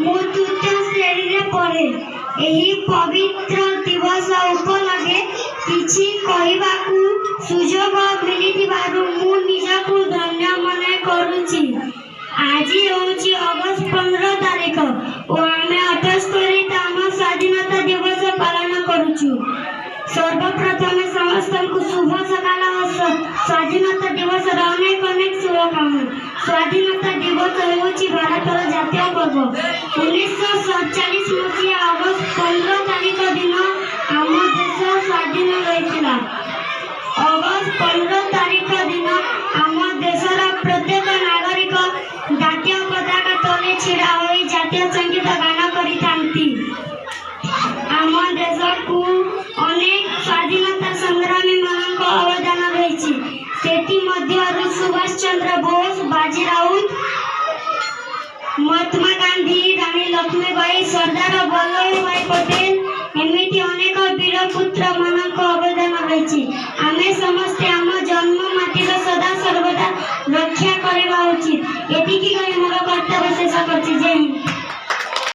ମୁଁ ତୃତୀୟ ଶ୍ରେଣୀରେ ପଢ଼େ। ଏହି ପବିତ୍ର ଦିବସ ଉପଲକ୍ଷେ କିଛି କହିବାକୁ ସୁଯୋଗ ମିଳିଥିବାରୁ ମୁଁ ନିଜକୁ ଧନ୍ୟ ମନେ କରୁଛି। ଆଜି ହେଉଛି ଅଗଷ୍ଟ 15 ତାରିଖ ଓ ଆମେ 78ତମ ସ୍ୱାଧୀନତା ଦିବସ ପାଳନ କରୁଛୁ। ସର୍ବପ୍ରଥମେ ସମସ୍ତଙ୍କୁ ଶୁଭ ସକାଳ ଓ ସ୍ୱାଧୀନତା ଦିବସର ଅନେକ ଶୁଭକାମନା। ସ୍ୱାଧୀନତା ଦିବସ ହେଉଛି ଭାରତର ଜାତୀୟ ପର୍ବ। 1947 ମସିହା ଅଗଷ୍ଟ 15 ତାରିଖ ଦିନ ଆମ ଦେଶ ସ୍ୱାଧୀନ ହୋଇଥିଲା। ଅଗଷ୍ଟ 15 ତାରିଖ ଦିନ ଆମ ଦେଶର ପ୍ରତ୍ୟେକ ନାଗରିକ ଜାତୀୟ ପତାକା ତଳେ ଛିଡ଼ା ହୋଇ ଜାତୀୟ ସଙ୍ଗୀତ ଗାନ କରିଥାନ୍ତି। ଆମ ଦେଶକୁ ଅନେକ ସ୍ୱାଧୀନତା ସଂଗ୍ରାମୀମାନଙ୍କ ଅବଦାନ ରହିଛି। ସେଥିମଧ୍ୟରୁ ସୁଭାଷ ଚନ୍ଦ୍ର ବୋଷ, ବାଜି ରାଉତ, ମହାତ୍ମା ଗାନ୍ଧୀ, ରାଣୀ ଲକ୍ଷ୍ମୀବାଇ, ସର୍ଦ୍ଦାର ବଲ୍ଲଭଭାଇ ପଟେଲ ଏମିତି ଅନେକ ବୀର ପୁତ୍ରମାନଙ୍କ ଅବଦାନ ରହିଛି। ଆମେ ସମସ୍ତେ ଆମ ଜନ୍ମମାଟିର ସଦା ସର୍ବଦା ରକ୍ଷା କରିବା ଉଚିତ। ଏତିକି କହି ମୋର କର୍ତ୍ତବ୍ୟ ଶେଷ କରୁଛି। ଜୟ ହିନ୍ଦ।